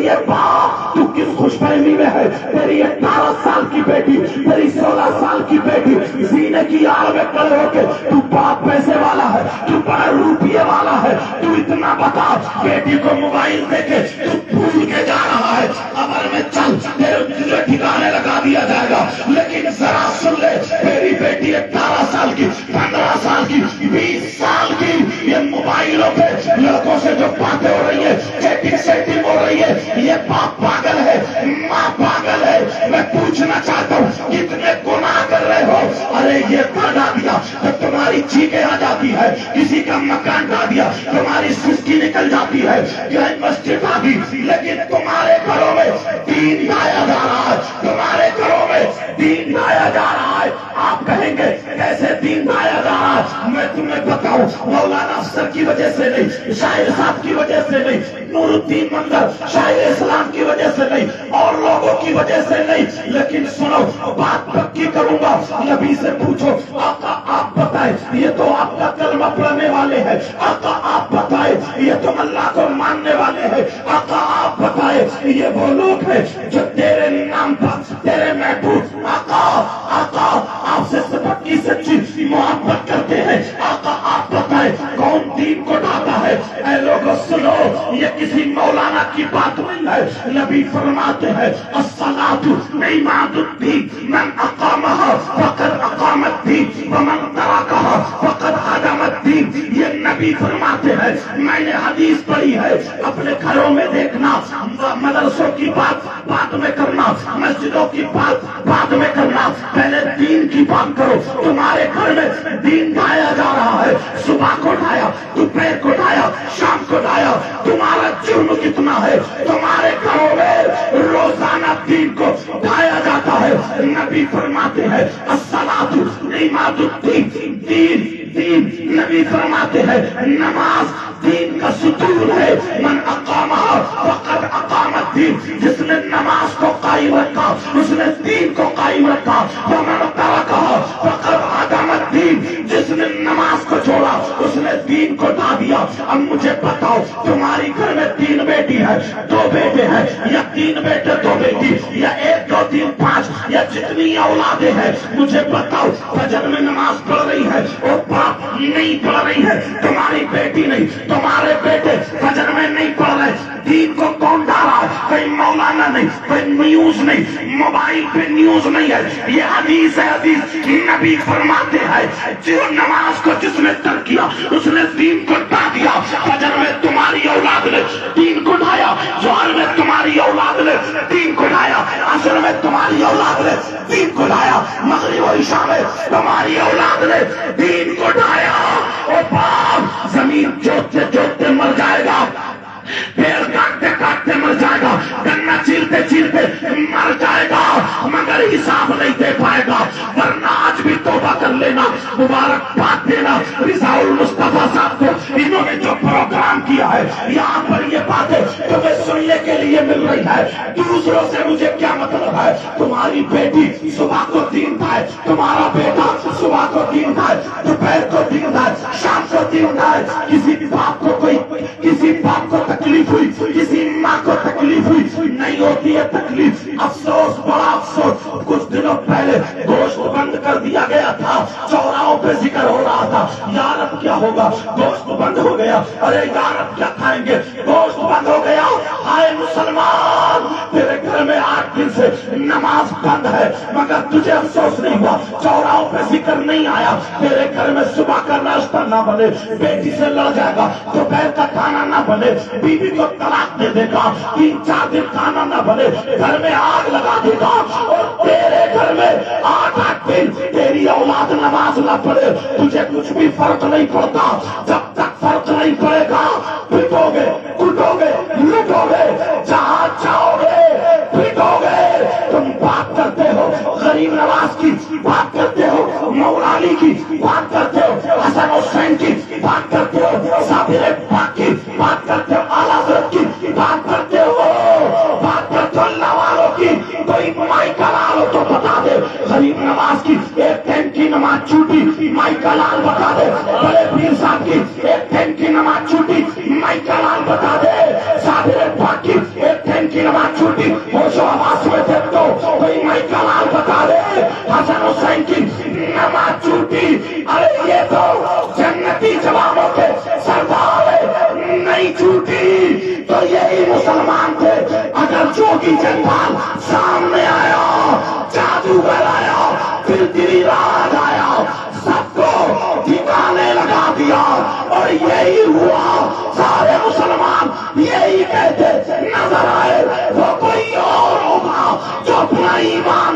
یہ باپ تو کس خوش فہمی میں ہے؟ تیری 18 سال کی بیٹی، تیری 16 سال کی بیٹی سینے کی آڑ میں کھڑے ہو کے تو باپ پیسے والا ہے، تو بڑا روپیے والا ہے، تو اتنا بتا بیٹی کو موبائل دے کے تو بھول کے جا رہا ہے، قبر میں چل تیرے ٹھکانے لگا دیا جائے گا۔ لیکن ذرا سن لے، میری بیٹی 18 سال کی، 15 سال کی، 20 سال کی، یہ موبائلوں پہ لڑکوں سے جو باتیں ہو رہی ہے، چیٹنگ سیٹنگ ہو رہی ہے، یہ باپ پاگل ہے، ماں پاگل ہے۔ میں پوچھنا چاہتا ہوں کتنے گناہ کر رہے ہو؟ ارے یہ گھر آ دیا تو تمہاری چیخیں آ جاتی ہے، کسی کا مکان ڈا دیا تمہاری سستی نکل جاتی ہے، مسجد آ گئی، لیکن تمہارے گھروں میں دین لایا جا رہا ہے، تمہارے گھروں میں دین لایا جا رہا ہے۔ آپ کہیں گے کیسے دین لایا جا رہا ہے؟ میں تمہیں بتاؤں، مولانا افسر کی وجہ سے نہیں، شاعر صاحب کی وجہ سے نہیں، نور الدین منظر شاعر اسلام کی وجہ سے نہیں، اور لوگوں کی وجہ سے نہیں، لیکن سنو بات پکی کروں گا۔ نبی سے پوچھو آقا آپ بتائیں، یہ تو آپ کا کلمہ پڑھنے والے ہیں، آقا آپ بتائیں یہ تو اللہ کو ماننے والے ہیں، آقا آپ بتائیں یہ وہ لوگ ہیں جو تیرے نام پر تیرے محبوب آقا آپ سے سچی سچی محبت کرتے ہیں، آقا آپ بتائیں کون دین کو ڈھاتا ہے؟ اے لوگوں سنو، یہ کسی مولانا کی بات نہیں ہے، نبی فرماتے ہیں الصلاۃ عماد الدین، من اقامها فقد اقام الدین ومن ترکها فقد هدم الدین۔ یہ نبی فرماتے ہیں، میں نے حدیث پڑھی ہے، اپنے گھروں میں دیکھنا، مدرسوں کی بات بعد میں کرنا، مسجدوں کی بات بعد میں کرنا، پہلے دین کی بات کرو۔ تمہارے گھر میں دین ڈھایا جا رہا ہے، صبح کو ڈھایا، دوپہر کو ڈھایا، شام کو ڈھایا، تمہارا جرم کتنا ہے؟ تمہارے گھروں میں روزانہ دین کو ڈھایا جاتا ہے۔ نبی فرماتے ہیں الصلاۃ عماد الدین، دین نبی فرماتے ہیں نماز دین کا ستون ہے، من اقامها فقد اقام الدین، جس نے نماز کو قائم رکھا اس نے دین کو قائم رکھا، ومن ترکها فقد هدم الدین، جس نے نماز کو چھوڑا اس نے دین کو ڈھا دیا۔ اب مجھے بتاؤ تمہاری گھر میں 3 بیٹی ہے، 2 بیٹے ہیں، یا 3 بیٹے 2 بیٹی، یا 1 2 3 5، یا جتنی اولادیں ہیں، مجھے بتاؤ فجر میں نماز پڑھ رہی ہے اور باپ نہیں پڑھ رہی ہے؟ تمہاری بیٹی نہیں، تمہارے بیٹے فجر میں نہیں پڑھ رہے، دین کو کون ڈالا؟ کوئی مولانا نہیں، کوئی نیوز نہیں، موبائل پہ نیوز نہیں ہے، یہ حدیث ہے، حدیث نبی فرماتے ہیں جو نماز کو جس نے ترک کیا اس نے دین کو ڈھا دیا۔ فجر میں تمہاری اولاد نے دین کو ڈھایا، ظہر میں تمہاری اولاد نے دین کو ڈھایا، عصر میں تمہاری اولاد نے دین کو ڈھایا، مغرب و عشاء میں تمہاری اولاد نے دین کو ڈھایا۔ اور باپ زمین جوتتے جوتتے مر جائے گا، پیڑ کاٹتے کاٹتے مر جائے گا، گنا چیرتے چیرتے مر جائے گا، مگر حساب نہیں دے پائے گا۔ ورنہ آج بھی توبہ کر لینا، مبارکباد دینا رضا المصطفیٰ صاحب کو، انہوں نے جو پروگرام کیا ہے یہاں پر یہ باتیں تمہیں سننے کے لیے مل رہی ہے، دوسروں سے مجھے کیا مطلب ہے؟ تمہاری بیٹی صبح کو دین دھائے، تمہارا بیٹا صبح کو دین دھائے، دوپہر کو دین دھائے، شام کو دین دھائے، کسی باپ کو تکلیف ہوئی، کسی ماں کو تکلیف ہوئی نہیں ہوتی ہے تکلیف۔ افسوس، بڑا افسوس، کچھ دنوں پہلے گوشت بند کر دیا گیا تھا، چوراہوں پہ ذکر ہو رہا تھا یار اب کیا ہوگا، گوشت بند ہو گیا، ارے یار اب کیا کھائیں گے، گوشت بند ہو گیا۔ ہائے مسلمان، تیرے گھر میں 8 دن سے نماز بند ہے مگر تجھے افسوس نہیں ہوا، چوراہوں پہ ذکر نہیں آیا، تیرے گھر میں صبح کا ناشتہ نہ بنے، بیٹی سے لڑ جائے گا، دوپہر کا کھانا نہ بنے، بیوی کو طلاق دے دے گا، 3-4 دن کھانا نہ بنے، گھر میں آگ لگا دے گا، اور تیرے گھر میں 8 دن تیری اولاد نماز نہ پڑھے، تجھے کچھ بھی فرق نہیں پڑتا۔ جب تک فرق نہیں پڑے گا پٹو گے، کٹو گے، لٹو گے، جہاں جاؤ گے پٹو گے۔ تم بات کرتے ہو غریب نواز کی، بات کرتے ہو مولا علی کی، بات کرتے ہو حسن حسین کی، بات کرتے ہو صابر پاک کی، بات کرتے ہو اعلیٰ حضرت کی، بات کرتے ہو اللہ والوں کی، کوئی مائی کا لال ہو تو بتا دے، غریب نواز کی 1 ٹائم کی نماز چھوٹی، مائی کا لال بتا دے، بڑے پیر صاحب کی 1 ٹائم کی نماز چھوٹی، مائی کا لال بتا دے، صابر پاک کی 1 ٹائم کی چوٹی ہوش و حواس میں تھے تو کوئی مائی کلال بتا دے حسن حسین کی نماز چوٹی. ارے یہ تو جنتی جوانوں کے سردار نہیں چھوٹی. تو یہی مسلمان تھے. اگر جوگی جنرال سامنے آیا جادوگر آیا پھر تیری راج آیا سب کو ٹھکانے لگا دیا. اور یہی ہوا. سارے مسلمان یہی کہتے نظر آئے وہ کوئی اور ہوگا جو اپنا ایمان